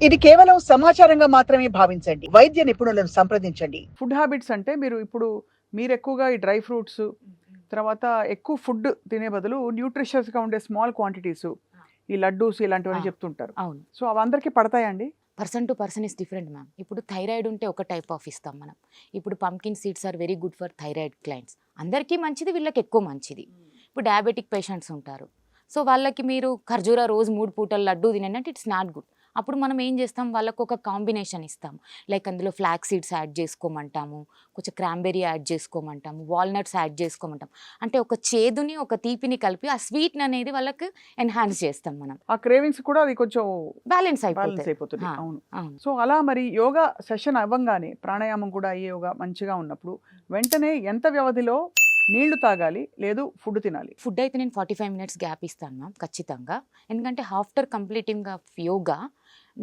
ఇది కేవలం సమాచారంగా మాత్రమే భావించండి. వైద్య నిపుణులను సంప్రదించండి. ఫుడ్ హ్యాబిట్స్ అంటే మీరు ఎక్కువగా ఈ డ్రై ఫ్రూట్స్, తర్వాత ఎక్కువ ఫుడ్ తినే బదులు న్యూట్రిషియస్‌గా ఉండే స్మాల్ క్వాంటిటీస్, ఈ లడ్డూస్ ఇలాంటివన్నీ చెప్తుంటారు. అవును. సో అవి అందరికీ పడతాయండి? Person to person is different ma'am. ఇప్పుడు థైరాయిడ్ ఉంటే ఒక టైప్ ఆఫ్ ఇస్తాం మనం. ఇప్పుడు pumpkin seeds are very good for thyroid clients. అందరికీ మంచిది, వీళ్ళకి ఎక్కువ మంచిది. ఇప్పుడు డయాబెటిక్ పేషెంట్స్ ఉంటారు. సో వాళ్ళకి మీరు ఖర్జూరా రోజు 3 పూటలు లడ్డూ తినండి అంటే ఇట్స్ నాట్ గుడ్. అప్పుడు మనం ఏం చేస్తాం, వాళ్ళకు ఒక కాంబినేషన్ ఇస్తాం. లైక్ అందులో ఫ్లాక్ సీడ్స్ యాడ్ చేసుకోమంటాము, కొంచెం క్రాంబెర్రీ యాడ్ చేసుకోమంటాము, వాల్నట్స్ యాడ్ చేసుకోమంటాం. అంటే ఒక చేదుని ఒక తీపిని కలిపి ఆ స్వీట్ అనేది వాళ్ళకి ఎన్హాన్స్ చేస్తాం మనం. ఆ క్రేవింగ్స్ కూడా అది కొంచెం బ్యాలెన్స్ బ్యాలెన్స్ అయిపోతుంది. అయిపోతుంది. అవును. అవును. సో అలా మరి యోగా సెషన్ అవ్వంగానే ప్రాణాయామం కూడా అయ్యే యోగా మంచిగా ఉన్నప్పుడు వెంటనే ఎంత వ్యవధిలో నీళ్లు తాగాలి, లేదు ఫుడ్ తినాలి? ఫుడ్ అయితే నేను 45 మినిట్స్ గ్యాప్ ఇస్తాను మ్యామ్ ఖచ్చితంగా. ఎందుకంటే ఆఫ్టర్ కంప్లీటింగ్ ఆఫ్ యోగా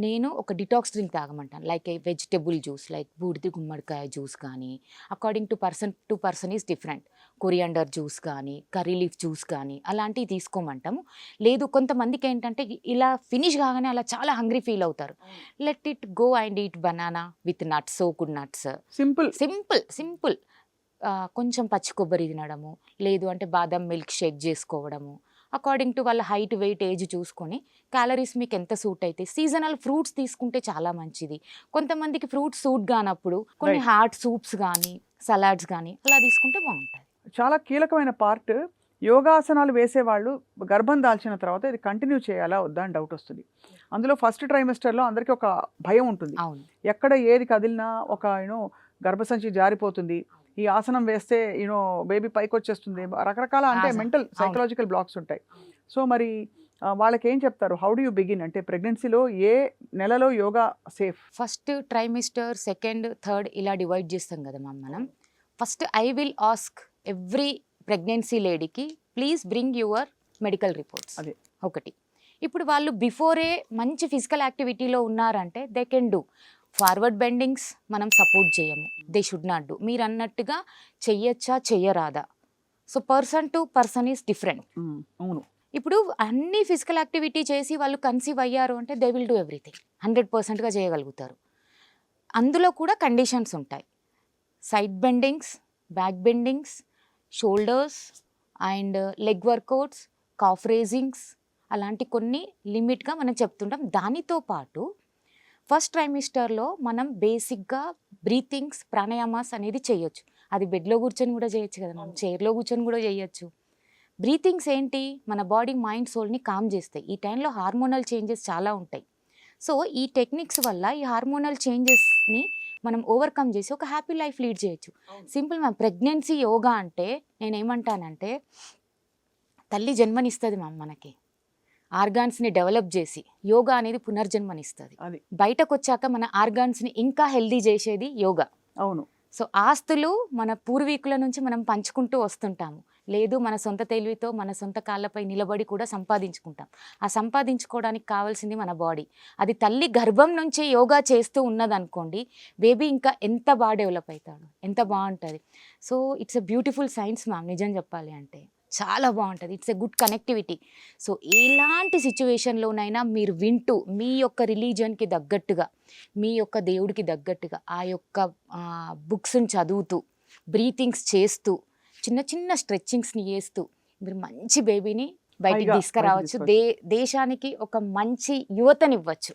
నేను ఒక డిటాక్స్ డ్రింక్ తాగమంటాను. Like a vegetable juice, like బూడిద గుమ్మడికాయ జ్యూస్ కానీ, according to person is different. Coriander juice కానీ, కర్రీ లీఫ్ జ్యూస్ కానీ అలాంటివి తీసుకోమంటాము. లేదు కొంతమందికి ఏంటంటే ఇలా ఫినిష్ కాగానే అలా చాలా హంగ్రీ ఫీల్ అవుతారు. Let it go and eat banana with nuts, soaked nuts. Simple. Simple. కొంచెం పచ్చి కొబ్బరి తినడము, లేదు అంటే బాదం మిల్క్ షేక్ చేసుకోవడము. అకార్డింగ్ టు వాళ్ళ హైట్, వెయిట్, ఏజ్ చూసుకొని క్యాలరీస్ మీకు ఎంత సూట్ అయితే. సీజనల్ ఫ్రూట్స్ తీసుకుంటే చాలా మంచిది. కొంతమందికి ఫ్రూట్స్ సూట్ కానప్పుడు కొన్ని Right. హార్ట్ సూప్స్ కానీ, సలాడ్స్ కానీ అలా తీసుకుంటే బాగుంటుంది. చాలా కీలకమైన పార్ట్. యోగాసనాలు వేసేవాళ్ళు గర్భం దాల్చిన తర్వాత ఇది కంటిన్యూ చేయాలా వద్దా అని డౌట్ వస్తుంది. అందులో ఫస్ట్ ట్రైమెస్టర్లో అందరికీ ఒక భయం ఉంటుంది. అవును. ఎక్కడ ఏది కదిలినా ఒక గర్భసంచి జారిపోతుంది, ఈ ఆసనం వేస్తే బేబీ పైకి వచ్చేస్తుంది, రకరకాల అంటే మెంటల్ సైకలాజికల్ బ్లాక్స్ ఉంటాయి. సో మరి వాళ్ళకి ఏం చెప్తారు? How do you begin? అంటే ప్రెగ్నెన్సీలో ఏ నెలలో yoga safe? First trimester, second, third ఇలా డివైడ్ చేస్తాం కదా మ్యామ్ మనం. First I will ask every pregnancy లేడీకి, please bring your medical reports. అదే ఒకటి. ఇప్పుడు వాళ్ళు బిఫోరే మంచి ఫిజికల్ యాక్టివిటీలో ఉన్నారంటే they can do. Forward bendings మనం సపోర్ట్ చేయము, దే షుడ్ నాట్ డూ. మీరు అన్నట్టుగా చెయ్యొచ్చా చెయ్యరాదా. So person to person is different. అవును. ఇప్పుడు అన్ని ఫిజికల్ యాక్టివిటీ చేసి వాళ్ళు కన్సీవ్ అయ్యారు అంటే దే విల్ డూ ఎవ్రీథింగ్, 100%గా చేయగలుగుతారు. అందులో కూడా కండిషన్స్ ఉంటాయి. Side bendings, back bendings, shoulders and leg workouts, calf raisings అలాంటి కొన్ని లిమిట్గా మనం చెప్తుంటాం. దానితో పాటు ఫస్ట్ ట్రైమిస్టర్లో మనం బేసిక్గా బ్రీతింగ్స్, ప్రాణాయామాస్ అనేది చేయొచ్చు. అది బెడ్లో కూర్చొని కూడా చేయొచ్చు కదా మనం, చైర్లో కూర్చొని కూడా చేయొచ్చు. బ్రీతింగ్స్ ఏంటి, మన బాడీ, మైండ్, సోల్ని కామ్ చేస్తాయి. ఈ టైంలో హార్మోనల్ చేంజెస్ చాలా ఉంటాయి. సో ఈ టెక్నిక్స్ వల్ల ఈ హార్మోనల్ చేంజెస్ని మనం ఓవర్కమ్ చేసి ఒక హ్యాపీ లైఫ్ లీడ్ చేయొచ్చు. Simple ma'am. ప్రెగ్నెన్సీ యోగా అంటే నేనేమంటానంటే తల్లి జన్మనిస్తుంది మ్యామ్ మనకి, ఆర్గాన్స్ని డెవలప్ చేసి. యోగా అనేది పునర్జన్మనిస్తుంది. అది బయటకు వచ్చాక మన ఆర్గాన్స్ని ఇంకా హెల్దీ చేసేది యోగా. అవును. సో ఆస్తులు మన పూర్వీకుల నుంచి మనం పంచుకుంటూ వస్తుంటాము. లేదు మన సొంత తెలివితో మన సొంత కాళ్ళపై నిలబడి కూడా సంపాదించుకుంటాం. ఆ సంపాదించుకోవడానికి కావాల్సింది మన బాడీ. అది తల్లి గర్భం నుంచి యోగా చేస్తూ ఉన్నదనుకోండి, బేబీ ఇంకా ఎంత బాగా డెవలప్ అవుతాడు, ఎంత బాగుంటుంది. So it's a beautiful science ma'am. నిజం చెప్పాలి అంటే చాలా బాగుంటుంది. It's a good connectivity. So ఎలాంటి సిచ్యువేషన్లోనైనా మీరు వింటూ మీ యొక్క రిలీజన్కి తగ్గట్టుగా, మీ యొక్క దేవుడికి తగ్గట్టుగా ఆ యొక్క బుక్స్ని చదువుతూ, బ్రీతింగ్స్ చేస్తూ, చిన్న చిన్న స్ట్రెచ్చింగ్స్ని చేస్తూ మీరు మంచి బేబీని బయటికి తీసుకురావచ్చు. దేశానికి ఒక మంచి యువతనివ్వచ్చు.